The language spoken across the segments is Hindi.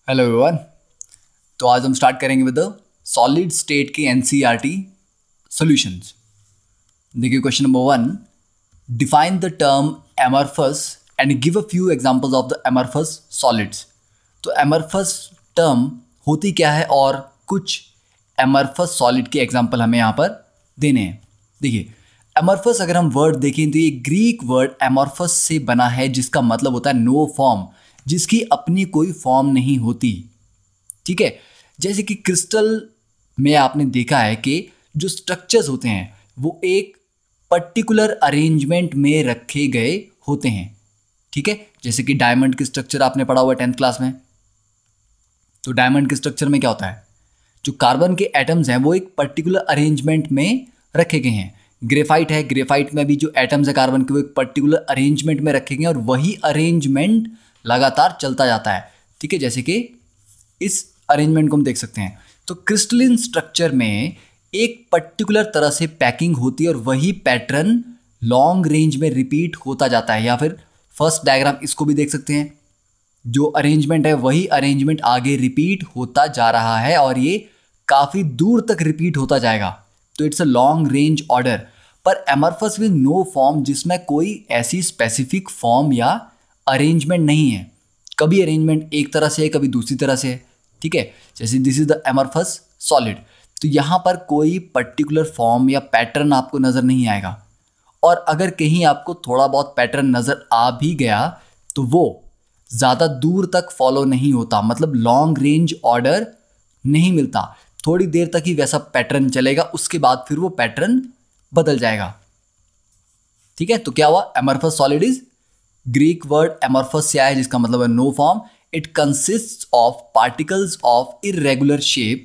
Hello everyone. तो आज हम स्टार्ट करेंगे विद द सॉलिड स्टेट के एनसीईआरटी सॉल्यूशंस। देखिए question number 1, define the term amorphous and give a few examples of the amorphous solids. तो एमरफस टर्म होती क्या है और कुछ एमरफस सॉलिड के एग्जांपल हमें यहाँ पर देने हैं। देखिए एमरफस अगर हम वर्ड देखें तो ये ग्रीक वर्ड एमरफस से बना है, जिसका मतलब होता है नो फॉर्म, जिसकी अपनी कोई फॉर्म नहीं होती। ठीक है, जैसे कि क्रिस्टल में आपने देखा है कि जो स्ट्रक्चर्स होते हैं वो एक पर्टिकुलर अरेंजमेंट में रखे गए होते हैं। ठीक है, जैसे कि डायमंड की स्ट्रक्चर आपने पढ़ा हुआ 10th क्लास में। तो डायमंड के स्ट्रक्चर में क्या होता है, जो कार्बन के एटम्स हैं वो एक पर्टिकुलर अरेंजमेंट में रखे गए हैं। ग्रेफाइट है, ग्रेफाइट में भी जो एटम्स है कार्बन के वो एक पर्टिकुलर अरेंजमेंट में रखे गए हैं और वही अरेंजमेंट लगातार चलता जाता है। ठीक है, जैसे कि इस अरेंजमेंट को हम देख सकते हैं। तो क्रिस्टलिन स्ट्रक्चर में एक पर्टिकुलर तरह से पैकिंग होती है और वही पैटर्न लॉन्ग रेंज में रिपीट होता जाता है। या फिर फर्स्ट डायग्राम इसको भी देख सकते हैं, जो अरेंजमेंट है वही अरेंजमेंट आगे रिपीट होता जा रहा है और ये काफ़ी दूर तक रिपीट होता जाएगा। तो it's a long range order. पर एमरफस विद नो फॉर्म, जिसमें कोई ऐसी स्पेसिफिक फॉर्म या अरेंजमेंट नहीं है। कभी अरेंजमेंट एक तरह से है, कभी दूसरी तरह से है। ठीक है, जैसे this is the amorphous solid. तो यहाँ पर कोई पर्टिकुलर फॉर्म या पैटर्न आपको नज़र नहीं आएगा, और अगर कहीं आपको थोड़ा बहुत पैटर्न नज़र आ भी गया तो वो ज़्यादा दूर तक फॉलो नहीं होता, मतलब लॉन्ग रेंज ऑर्डर नहीं मिलता। थोड़ी देर तक ही वैसा पैटर्न चलेगा, उसके बाद फिर वो पैटर्न बदल जाएगा। ठीक है, तो क्या हुआ, amorphous solid is Greek word amorphous से आया, जिसका मतलब है no form. It consist of particles of irregular shape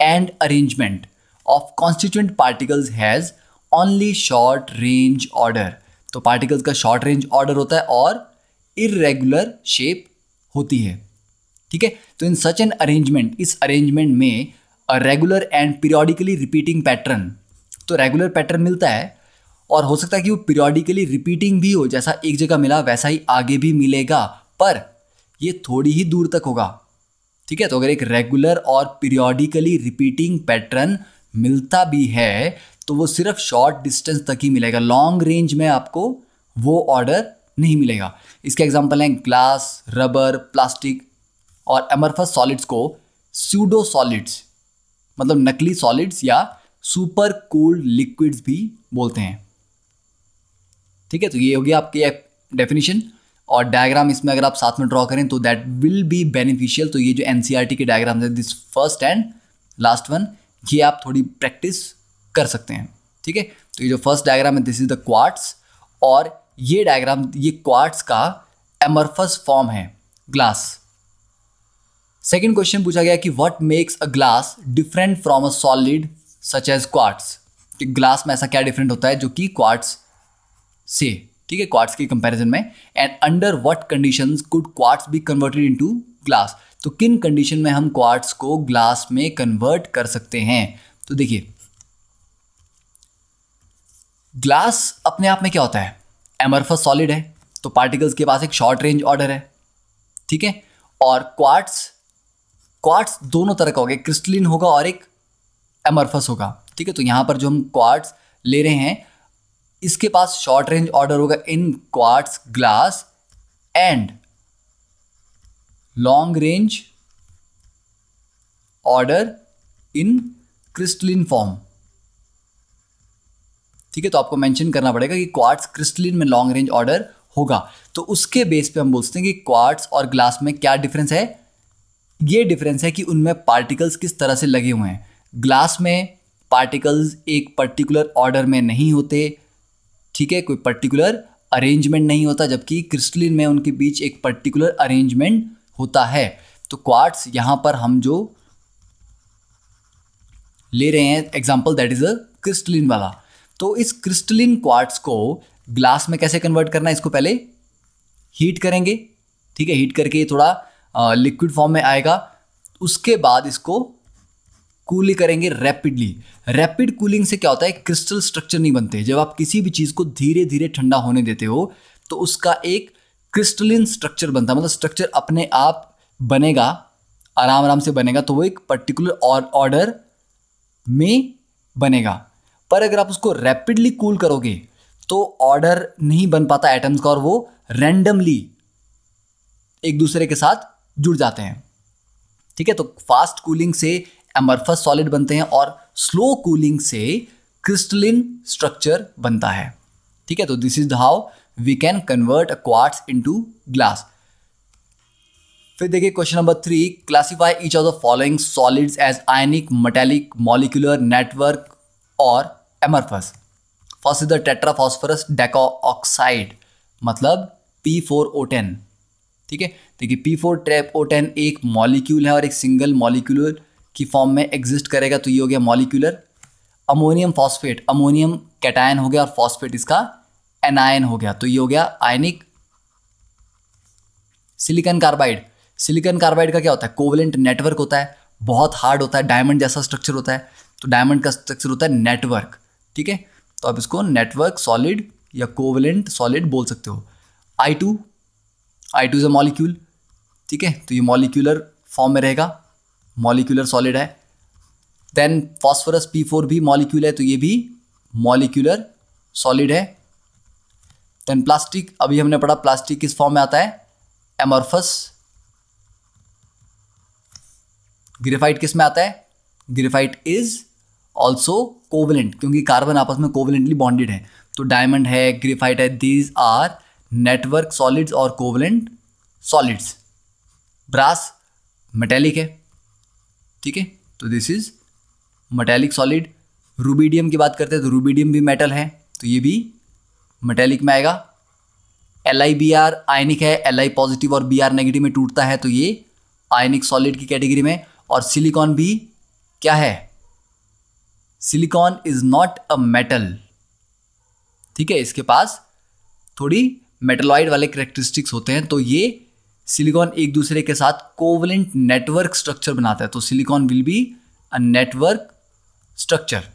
and arrangement of constituent particles has only short range order. तो पार्टिकल्स का शॉर्ट रेंज ऑर्डर होता है और इरेगुलर शेप होती है। ठीक है, तो इन सच एन अरेंजमेंट, इस अरेंजमेंट में a regular and periodically repeating pattern. तो रेगुलर पैटर्न मिलता है और हो सकता है कि वो पीरियोडिकली रिपीटिंग भी हो, जैसा एक जगह मिला वैसा ही आगे भी मिलेगा, पर ये थोड़ी ही दूर तक होगा। ठीक है, तो अगर एक रेगुलर और पीरियोडिकली रिपीटिंग पैटर्न मिलता भी है तो वो सिर्फ शॉर्ट डिस्टेंस तक ही मिलेगा, लॉन्ग रेंज में आपको वो ऑर्डर नहीं मिलेगा। इसके एग्जांपल हैं ग्लास, रबर, प्लास्टिक। और एमरफस सॉलिड्स को स्यूडो सॉलिड्स, मतलब नकली सॉलिड्स या सुपर कूल्ड लिक्विड्स भी बोलते हैं। ठीक है, तो ये होगी आपकी डेफिनेशन। और डायग्राम इसमें अगर आप साथ में ड्रॉ करें तो दैट विल बी बेनिफिशियल। तो ये जो एनसीईआरटी के डायग्राम है, this first and last one, ये आप थोड़ी प्रैक्टिस कर सकते हैं। ठीक है, तो ये जो फर्स्ट डायग्राम है दिस इज द क्वार्ट्स, और ये डायग्राम, ये क्वार्ट्स का एमरफस फॉर्म है ग्लास। सेकेंड क्वेश्चन पूछा गया कि what makes a glass different from a solid such as quartz. कि ग्लास में ऐसा क्या डिफरेंट होता है जो कि क्वार्ट्स से, ठीक है, क्वार्ट्स की कंपैरिजन में। And under what conditions could quartz be converted into glass. तो किन कंडीशन में हम क्वार्ट्स को ग्लास में कन्वर्ट कर सकते हैं। तो देखिए ग्लास अपने आप में क्या होता है, एमरफस सॉलिड है, तो पार्टिकल्स के पास एक शॉर्ट रेंज ऑर्डर है। ठीक है, और क्वार्ट्स दोनों तरह का होगा, एक क्रिस्टलिन होगा और एक एमरफस होगा। ठीक है, तो यहां पर जो हम क्वार्ट्स ले रहे हैं इसके पास शॉर्ट रेंज ऑर्डर होगा in quartz glass and long range order in crystalline form. ठीक है, तो आपको मेंशन करना पड़ेगा कि क्वार्ट्स क्रिस्टलिन में लॉन्ग रेंज ऑर्डर होगा। तो उसके बेस पे हम बोलते हैं कि क्वार्ट्स और ग्लास में क्या डिफरेंस है। ये डिफरेंस है कि उनमें पार्टिकल्स किस तरह से लगे हुए हैं। ग्लास में पार्टिकल्स एक पर्टिकुलर ऑर्डर में नहीं होते, ठीक है, कोई पर्टिकुलर अरेंजमेंट नहीं होता, जबकि क्रिस्टलिन में उनके बीच एक पर्टिकुलर अरेंजमेंट होता है। तो क्वार्ट्स यहां पर हम जो ले रहे हैं example that is a crystalline वाला। तो इस क्रिस्टलिन क्वार्ट्स को ग्लास में कैसे कन्वर्ट करना है, इसको पहले हीट करेंगे। ठीक है, हीट करके थोड़ा लिक्विड फॉर्म में आएगा, उसके बाद इसको कूल करेंगे रैपिडली। रैपिड कूलिंग से क्या होता है, क्रिस्टल स्ट्रक्चर नहीं बनते। जब आप किसी भी चीज़ को धीरे धीरे ठंडा होने देते हो तो उसका एक क्रिस्टलिन स्ट्रक्चर बनता है, मतलब स्ट्रक्चर अपने आप बनेगा, आराम आराम से बनेगा, तो वो एक पर्टिकुलर ऑर्डर में बनेगा। पर अगर आप उसको रैपिडली कूल करोगे तो ऑर्डर नहीं बन पाता एटम्स का, और वो रैंडमली एक दूसरे के साथ जुड़ जाते हैं। ठीक है, तो फास्ट कूलिंग से एमरफस सॉलिड बनते हैं और स्लो कूलिंग से क्रिस्टलिन स्ट्रक्चर बनता है। ठीक है, तो this is how we can convert a quartz into glass. फिर देखिए question number 3, classify each of the following solids as ionic, metallic, molecular, network और amorphous. First is the tetraphosphorus decoxide, मतलब P4O10। ठीक है, देखिए P4O10 एक मॉलिक्यूल है और एक सिंगल मॉलिक्यूलर की फॉर्म में एग्जिस्ट करेगा, तो ये हो गया molecular. Ammonium phosphate, ammonium cation हो गया और फॉस्फेट इसका एनायन हो गया, तो ये हो गया आयनिक। सिलिकॉन कार्बाइड, सिलिकॉन कार्बाइड का क्या होता है? कोवलेंट नेटवर्क होता है, बहुत हार्ड होता है, डायमंड जैसा स्ट्रक्चर होता है, तो डायमंड का स्ट्रक्चर होता है नेटवर्क। ठीक है, तो आप इसको नेटवर्क सॉलिड या कोवलेंट सॉलिड बोल सकते हो। I2 is a molecule. ठीक है, तो ये मॉलिक्यूलर फॉर्म में रहेगा, मॉलिक्यूलर सॉलिड है। देन फॉस्फोरस P4 भी मॉलिक्यूल है, तो ये भी मॉलिक्यूलर सॉलिड है। देन प्लास्टिक, अभी हमने पढ़ा प्लास्टिक किस फॉर्म में आता है? एमॉर्फस। ग्रेफाइट किस में आता है? ग्रेफाइट इज ऑल्सो कोवलेंट, क्योंकि कार्बन आपस में कोवलेंटली बॉन्डेड है, तो डायमंड है, ग्रेफाइट है, दीज आर नेटवर्क सॉलिड्स और कोवलेंट सॉलिड्स। ब्रास मेटेलिक है। ठीक है, तो this is metallic solid. Rubidium की बात करते हैं तो रूबिडियम भी मेटल है, तो ये भी मेटेलिक में आएगा। LiBr आयनिक है, Li पॉजिटिव और Br नेगेटिव में टूटता है, तो ये आयनिक सॉलिड की कैटेगरी में। और सिलिकॉन भी क्या है? Silicon is not a metal. ठीक है, इसके पास थोड़ी मेटलॉइड वाले कैरेक्टरिस्टिक्स होते हैं, तो ये सिलिकॉन एक दूसरे के साथ कोवलेंट नेटवर्क स्ट्रक्चर बनाता है, तो silicon will be a network structure.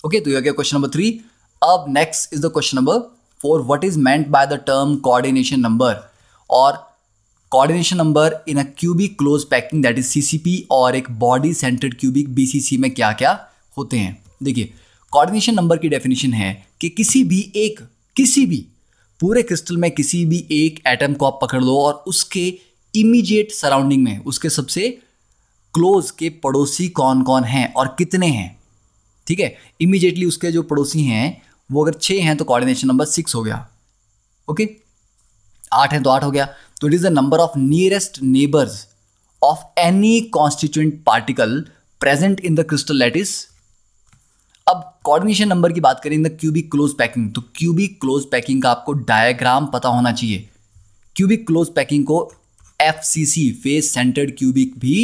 Okay, तो ये हो गया क्वेश्चन नंबर 3। अब next is the question number 4, what is meant by the term coordination number, और coordination number in a cubic close packing that is CCP और एक बॉडी सेंटर्ड क्यूबिक BCC में क्या क्या होते हैं। देखिए कोऑर्डिनेशन नंबर की डेफिनेशन है कि किसी भी पूरे क्रिस्टल में किसी भी एक एटम को आप पकड़ लो और उसके इमीडिएट सराउंडिंग में उसके सबसे क्लोज के पड़ोसी कौन कौन हैं और कितने हैं। ठीक है, इमीडिएटली उसके जो पड़ोसी हैं वो अगर 6 हैं तो कोऑर्डिनेशन नंबर 6 हो गया। ओके, 8 हैं तो 8 हो गया। तो it is the number of nearest neighbours of any constituent particle present in the crystal lattice. अब कोऑर्डिनेशन नंबर की बात करें in the cubic close packing, तो क्यूबिक क्लोज पैकिंग का आपको डायग्राम पता होना चाहिए। क्यूबिक क्लोज पैकिंग को FCC फेस सेंटर्ड क्यूबिक भी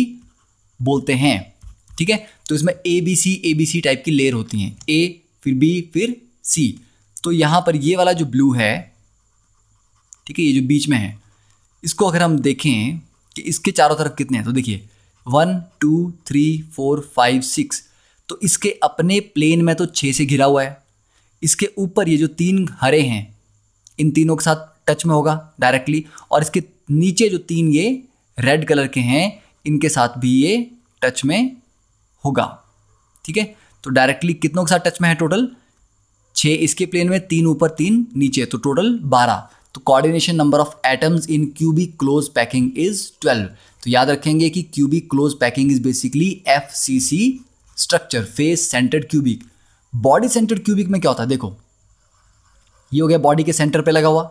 बोलते हैं। ठीक है, तो इसमें ABC टाइप की लेयर होती हैं, A फिर B फिर C। तो यहाँ पर ये वाला जो ब्लू है, ठीक है, ये जो बीच में है, इसको अगर हम देखें कि इसके चारों तरफ कितने हैं, तो देखिए 1 2 3 4 5 6, तो इसके अपने प्लेन में तो 6 से घिरा हुआ है। इसके ऊपर ये जो 3 हरे हैं, इन तीनों के साथ टच में होगा डायरेक्टली, और इसके नीचे जो 3 ये रेड कलर के हैं, इनके साथ भी ये टच में होगा। ठीक है, तो डायरेक्टली कितनों के साथ टच में है? टोटल 6 इसके प्लेन में, 3 ऊपर 3 नीचे, तो टोटल 12। तो coordination number of atoms in cubic close packing is 12। तो याद रखेंगे कि cubic close packing is basically FCC structure, face centred cubic. Body centred cubic में क्या होता है? देखो ये हो गया बॉडी के सेंटर पे लगा हुआ।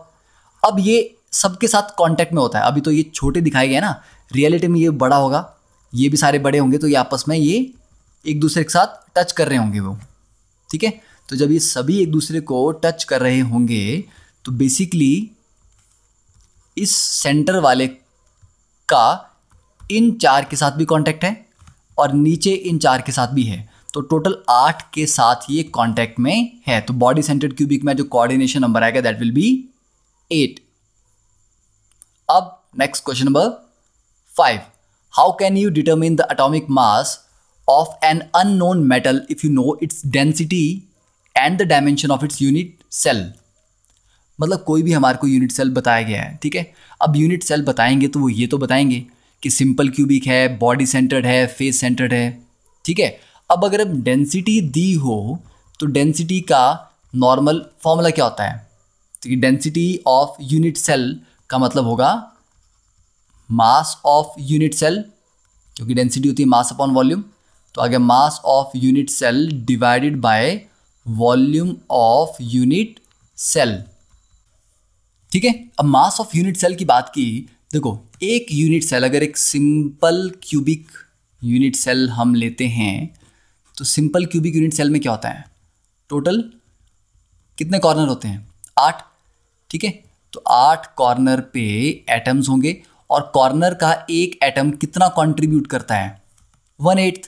अब ये सबके साथ कांटेक्ट में होता है। अभी तो ये छोटे दिखाए गए ना, रियलिटी में ये बड़ा होगा, ये भी सारे बड़े होंगे, तो ये आपस में ये एक दूसरे के साथ टच कर रहे होंगे वो। ठीक है, तो जब ये सभी एक दूसरे को टच कर रहे होंगे तो बेसिकली इस सेंटर वाले का इन 4 के साथ भी कांटेक्ट है और नीचे इन 4 के साथ भी है, तो टोटल 8 के साथ ये कांटेक्ट में है। तो बॉडी सेंटर्ड क्यूबिक में जो कोऑर्डिनेशन नंबर आएगा दैट विल बी 8। अब next question number 5, how can you determine the atomic mass of an unknown metal if you know its density and the dimension of its unit cell. मतलब कोई भी हमारे को यूनिट सेल बताया गया है, ठीक है। अब यूनिट सेल बताएंगे तो वो ये तो बताएंगे कि सिंपल क्यूबिक है, बॉडी सेंटर्ड है, फेस सेंटर्ड है, ठीक है। अब अगर अब डेंसिटी दी हो तो डेंसिटी का नॉर्मल फॉर्मूला क्या होता है? तो डेंसिटी ऑफ यूनिट सेल का मतलब होगा मास ऑफ यूनिट सेल, क्योंकि डेंसिटी होती है मास अपॉन वॉल्यूम। तो आ गया mass of unit cell divided by volume of unit cell, ठीक है। अब मास ऑफ यूनिट सेल की बात की, देखो एक यूनिट सेल, अगर एक सिंपल क्यूबिक यूनिट सेल हम लेते हैं तो सिंपल क्यूबिक यूनिट सेल में क्या होता है? टोटल कितने कॉर्नर होते हैं? 8, ठीक है। तो 8 कॉर्नर पे एटम्स होंगे और कॉर्नर का एक एटम कितना कंट्रीब्यूट करता है? 1/8।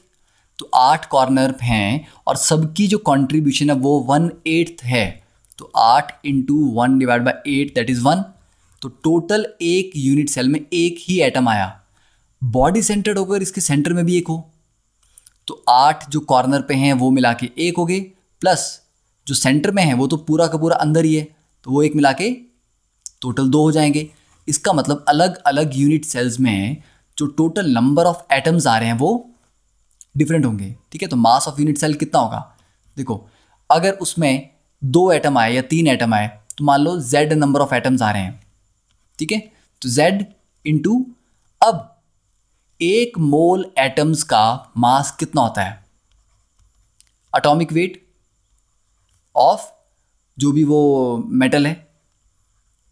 तो 8 कॉर्नर हैं और सबकी जो कंट्रीब्यूशन है वो 1/8 है। तो 8 × 1 / 8 दैट इज 1। तो टोटल एक यूनिट सेल में एक ही एटम आया। बॉडी सेंटर्ड होकर इसके सेंटर में भी एक हो तो 8 जो कॉर्नर पे हैं वो मिला के 1 हो गए, प्लस जो सेंटर में है वो तो पूरा का पूरा अंदर ही है, तो वो एक मिला के टोटल 2 हो जाएंगे। इसका मतलब अलग अलग यूनिट सेल्स में जो टोटल नंबर ऑफ एटम्स आ रहे हैं वो डिफरेंट होंगे, ठीक है। तो मास ऑफ यूनिट सेल कितना होगा? देखो अगर उसमें 2 एटम आए या 3 एटम आए तो मान लो Z नंबर ऑफ एटम्स आ रहे हैं, ठीक है। तो Z इंटू, अब 1 मोल एटम्स का मास कितना होता है? एटॉमिक वेट ऑफ जो भी वो मेटल है,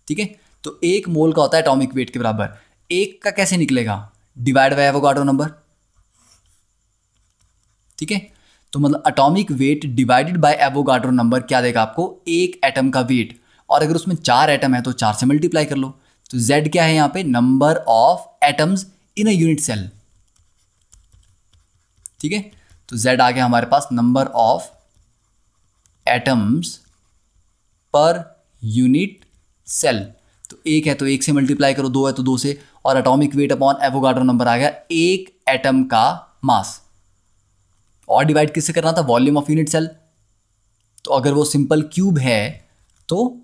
ठीक है। तो 1 मोल का होता है एटॉमिक वेट के बराबर। 1 का कैसे निकलेगा? डिवाइड बाय एवोगाड्रो नंबर, ठीक है। तो मतलब atomic weight divided by Avogadro number क्या देगा आपको? 1 एटम का वेट, और अगर उसमें 4 एटम है तो 4 से मल्टीप्लाई कर लो। तो Z क्या है यहाँ पे? Number of atoms in a unit cell, ठीक है। तो Z आ गया हमारे पास number of atoms per unit cell. तो 1 है तो 1 से मल्टीप्लाई करो, 2 है तो 2 से, और atomic weight upon Avogadro number आ गया 1 एटम का मास। और डिवाइड किससे करना था? Volume of unit cell. तो अगर वो सिंपल क्यूब है तो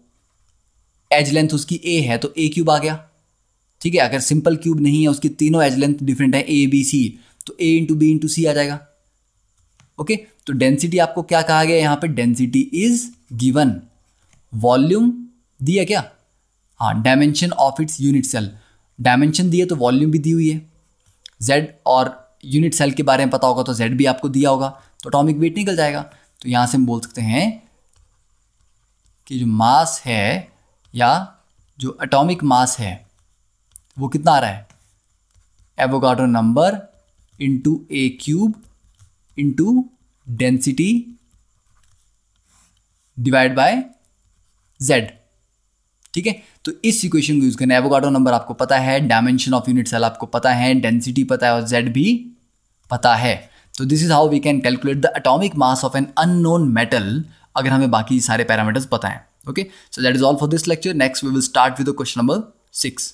एज लेंथ उसकी A है तो A क्यूब आ गया, ठीक है। अगर सिंपल क्यूब नहीं है, उसकी तीनों एज लेंथ डिफरेंट है A B C, तो A × B × C आ जाएगा, ओके। तो डेंसिटी आपको क्या कहा गया यहाँ पे? Density is given. वॉल्यूम दिया क्या? हाँ, dimension of its unit cell. Dimension दिए तो वॉल्यूम भी दी हुई है। Z और यूनिट सेल के बारे में पता होगा तो Z भी आपको दिया होगा, तो एटॉमिक वेट निकल जाएगा। तो यहाँ से हम बोल सकते हैं कि जो मास है या जो एटॉमिक मास है वो कितना आ रहा है? Avogadro number into A cube into density divide by Z, ठीक है। तो इस इक्वेशन को यूज करना है। एवोगाड्रो नंबर आपको पता है, डायमेंशन ऑफ यूनिट सेल आपको पता है, डेंसिटी पता है और Z भी पता है। तो this is how we can calculate the atomic mass of an unknown metal, अगर हमें बाकी सारे पैरामीटर्स पता है, okay. So that is all for this lecture. Next we will start with the question number 6।